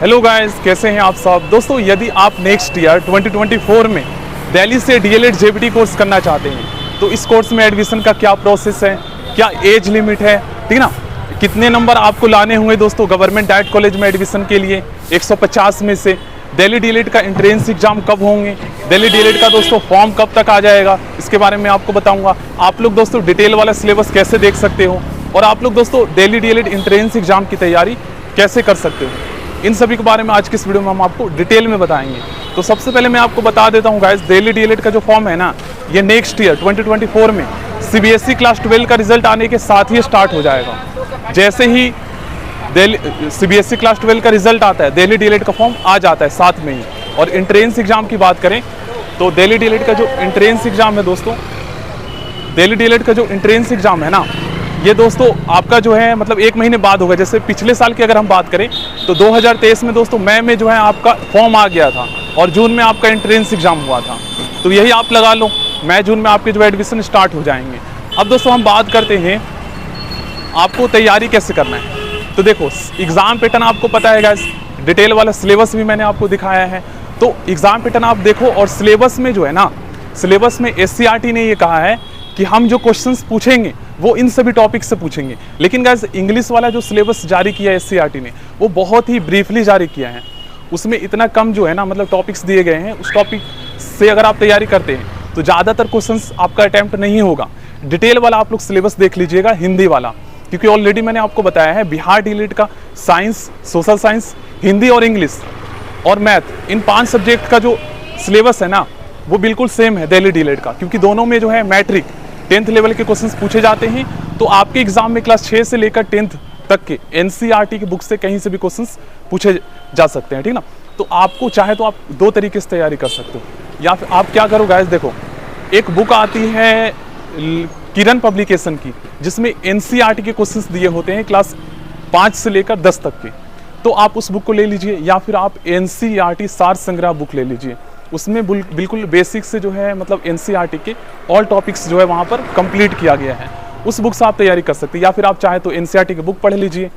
Hello guys, कैसे हैं आप सब। दोस्तों, यदि आप नेक्स्ट ईयर 2024 में दिल्ली से डीएलएड जेबीटी कोर्स करना चाहते हैं तो इस कोर्स में एडमिशन का क्या प्रोसेस है, क्या एज लिमिट है, ठीक ना, कितने नंबर आपको लाने होंगे दोस्तों गवर्नमेंट डाइट कॉलेज में एडमिशन के लिए 150 में से, दिल्ली डीएलएड का एंट्रेंस एग्जाम कब होंगे, दिल्ली डीएलएड का दोस्तों फॉर्म कब तक आ जाएगा, इसके बारे में आपको बताऊंगा। आप लोग दोस्तों डिटेल वाला सिलेबस कैसे देख सकते हो और आप लोग दोस्तों दिल्ली डीएलएड एंट्रेंस एग्जाम की तैयारी कैसे कर सकते हो, इन सभी के बारे में आज के इस वीडियो में हम आपको डिटेल में बताएंगे। तो सबसे पहले मैं आपको बता देता हूं गाइस, दिल्ली डीएलएड का जो फॉर्म है ना, ये नेक्स्ट ईयर 2024 में सीबीएसई क्लास 12 का रिजल्ट आने के साथ ही स्टार्ट हो जाएगा। जैसे ही सीबीएसई क्लास 12 का रिजल्ट आता है, दिल्ली डीएलएड का फॉर्म आ जाता है साथ में ही। और एंट्रेंस एग्जाम की बात करें तो दिल्ली डीएलएड का जो एंट्रेंस एग्जाम है दोस्तों, दिल्ली डीएलएड का जो एंट्रेंस एग्जाम है ना, ये दोस्तों आपका जो है मतलब 1 महीने बाद होगा। जैसे पिछले साल की अगर हम बात करें तो 2023 में दोस्तों मई में जो है आपका फॉर्म आ गया था और जून में आपका एंट्रेंस एग्जाम हुआ था। तो यही आप लगा लो, मई जून में आपके जो एडमिशन स्टार्ट हो जाएंगे। अब दोस्तों हम बात करते हैं आपको तैयारी कैसे करना है। तो देखो, एग्ज़ाम पैटर्न आपको पता है गाइस, डिटेल वाला सिलेबस भी मैंने आपको दिखाया है। तो एग्ज़ाम पैटर्न आप देखो और सिलेबस में जो है ना, सिलेबस में एससीईआरटी ने ये कहा है कि हम जो क्वेश्चंस पूछेंगे वो इन सभी टॉपिक से पूछेंगे। लेकिन गाइस इंग्लिश वाला जो सिलेबस जारी किया है एससीईआरटी ने, वो बहुत ही ब्रीफली जारी किया है। उसमें इतना कम जो है ना मतलब टॉपिक्स दिए गए हैं, उस टॉपिक से अगर आप तैयारी करते हैं तो ज़्यादातर क्वेश्चंस आपका अटैम्प्ट नहीं होगा। डिटेल वाला आप लोग सिलेबस देख लीजिएगा, हिंदी वाला, क्योंकि ऑलरेडी मैंने आपको बताया है बिहार डीएलएड का साइंस, सोशल साइंस, हिंदी और इंग्लिश और मैथ, इन 5 सब्जेक्ट का जो सिलेबस है ना वो बिल्कुल सेम है दिल्ली डीएलएड का, क्योंकि दोनों में जो है मैट्रिक 10th लेवल के क्वेश्चंस पूछे जाते हैं। तो आपके एग्जाम में क्लास 6 से लेकर 10th तक के एनसीईआरटी की बुक से कहीं से भी क्वेश्चंस पूछे जा सकते हैं, ठीक ना। तो आपको चाहे तो आप 2 तरीके से तैयारी कर सकते हो, या फिर आप क्या करो गाइस, देखो एक बुक आती है किरण पब्लिकेशन की जिसमें एनसीईआरटी के क्वेश्चंस दिए होते हैं क्लास 5 से लेकर 10 तक के। तो आप उस बुक को ले लीजिए, या फिर आप एनसीईआरटी सार संग्रह बुक ले लीजिए। उसमें बिल्कुल बेसिक से जो है मतलब एनसीईआरटी के ऑल टॉपिक्स जो है वहाँ पर कंप्लीट किया गया है। उस बुक से आप तैयारी कर सकते हैं, या फिर आप चाहे तो एनसीईआरटी की बुक पढ़ लीजिए।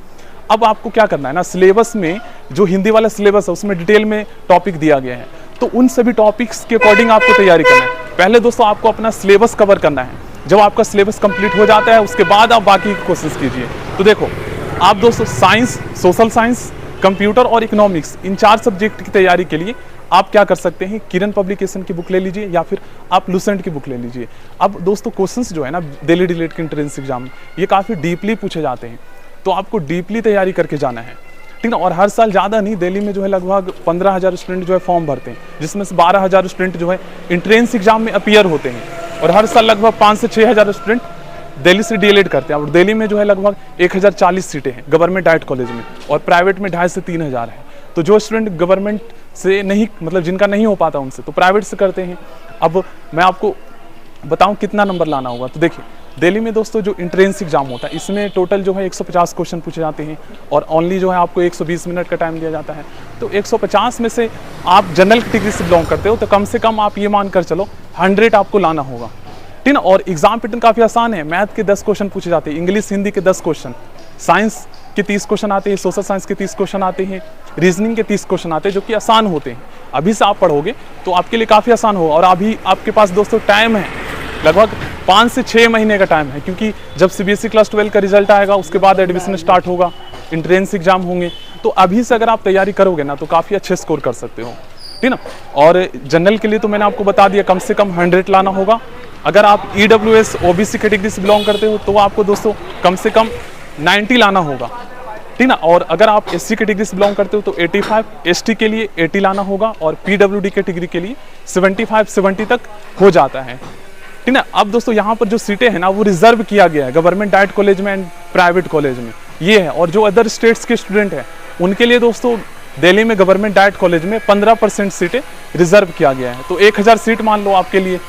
अब आपको क्या करना है ना, सिलेबस में जो हिंदी वाला सिलेबस है उसमें डिटेल में टॉपिक दिया गया है, तो उन सभी टॉपिक्स के अकॉर्डिंग आपको तैयारी करना है। पहले दोस्तों आपको अपना सिलेबस कवर करना है। जब आपका सिलेबस कंप्लीट हो जाता है उसके बाद आप बाकी कोशिश कीजिए। तो देखो आप दोस्तों साइंस, सोशल साइंस, कंप्यूटर और इकोनॉमिक्स, इन 4 सब्जेक्ट की तैयारी के लिए आप क्या कर सकते हैं, किरण पब्लिकेशन की बुक ले लीजिए या फिर आप लुसेंट की बुक ले लीजिए। अब दोस्तों क्वेश्चंस जो है ना दिल्ली डीएलएड के एंट्रेंस एग्जाम ये काफ़ी डीपली पूछे जाते हैं, तो आपको डीपली तैयारी करके जाना है, ठीक ना। और हर साल ज़्यादा नहीं, दिल्ली में जो है लगभग 15,000 स्टूडेंट जो है फॉर्म भरते हैं, जिसमें से 12,000 स्टूडेंट जो है एंट्रेंस एग्जाम में अपीयर होते हैं। और हर साल लगभग 5 से 6,000 स्टूडेंट दिल्ली से डीएलएड करते हैं। और दिल्ली में जो है लगभग 1040 सीटें हैं गवर्नमेंट डाइट कॉलेज में, और प्राइवेट में 2,500 से 3,000 है। तो जो स्टूडेंट गवर्नमेंट से नहीं मतलब जिनका नहीं हो पाता उनसे तो प्राइवेट से करते हैं। अब मैं आपको बताऊं कितना नंबर लाना होगा। तो देखिए दिल्ली में दोस्तों जो एंट्रेंस एग्जाम होता है इसमें टोटल जो है 150 क्वेश्चन पूछे जाते हैं और ओनली जो है आपको 120 मिनट का टाइम दिया जाता है। तो 150 में से आप जनरल कैटेगरी से बिलोंग करते हो तो कम से कम आप ये मान कर चलो 100 आपको लाना होगा, ठीक ना। और एग्जाम पैटर्न काफ़ी आसान है। मैथ के 10 क्वेश्चन पूछे जाते हैं, इंग्लिश हिंदी के 10 क्वेश्चन, साइंस के 30 क्वेश्चन आते हैं, सोशल साइंस के 30 क्वेश्चन आते हैं, रीजनिंग के 30 क्वेश्चन आते हैं, जो कि आसान होते हैं। अभी से आप पढ़ोगे तो आपके लिए काफ़ी आसान होगा। और अभी आपके पास दोस्तों टाइम है, लगभग 5 से 6 महीने का टाइम है, क्योंकि जब सीबीएसई क्लास 12 का रिजल्ट आएगा उसके बाद एडमिशन स्टार्ट होगा, एंट्रेंस एग्जाम होंगे। तो अभी से अगर आप तैयारी करोगे ना तो काफ़ी अच्छे स्कोर कर सकते हो, ठीक ना। और जनरल के लिए तो मैंने आपको बता दिया कम से कम 100 लाना होगा। अगर आप ईडब्ल्यूएस ओबीसी कैटेगरी से बिलोंग करते हो तो आपको दोस्तों कम से कम 90 लाना होगा, ठीक ना। और अगर आप एससी कैटेगरी से बिलोंग करते हो तो 85, एसटी के लिए 80 लाना होगा और पीडब्ल्यूडी कैटेगरी के लिए 75-70 तक हो जाता है, ठीक ना। अब दोस्तों यहाँ पर जो सीटें हैं ना वो रिजर्व किया गया है गवर्नमेंट डाइट कॉलेज में एंड प्राइवेट कॉलेज में, ये है। और जो अदर स्टेट्स के स्टूडेंट हैं उनके लिए दोस्तों दिल्ली में गवर्नमेंट डाइट कॉलेज में 15% सीटें रिजर्व किया गया है। तो 1000 सीट मान लो आपके लिए।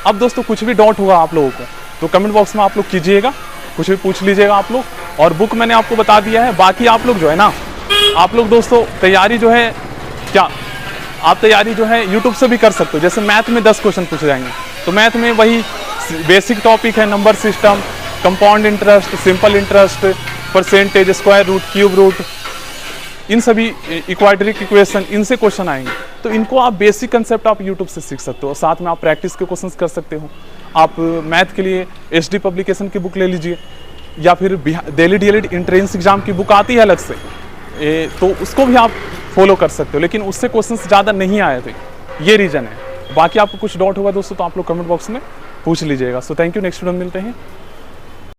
अब दोस्तों कुछ भी डाउट होगा आप लोगों को तो कमेंट बॉक्स में आप लोग कीजिएगा, कुछ भी पूछ लीजिएगा आप लोग। और बुक मैंने आपको बता दिया है। बाकी आप लोग जो है ना, आप लोग दोस्तों तैयारी जो है क्या आप तैयारी जो है यूट्यूब से भी कर सकते हो। जैसे मैथ में 10 क्वेश्चन पूछे जाएंगे तो मैथ में वही बेसिक टॉपिक है, number system, compound interest, simple interest, percentage, square root, cube root, इन सभी इक्वाड्रिक इक्वेशन, इनसे क्वेश्चन आएंगे। तो इनको आप बेसिक कंसेप्ट आप यूट्यूब से सीख सकते हो, साथ में आप प्रैक्टिस के क्वेश्चंस कर सकते हो। आप मैथ के लिए HD पब्लिकेशन की बुक ले लीजिए, या फिर दिल्ली DLED एंट्रेंस एग्जाम की बुक आती है अलग से, तो उसको भी आप फॉलो कर सकते हो, लेकिन उससे क्वेश्चंस ज़्यादा नहीं आए थे, ये रीज़न है। बाकी आपको कुछ डाउट होगा दोस्तों तो आप लोग कमेंट बॉक्स में पूछ लीजिएगा। So thank you, next video में मिलते हैं।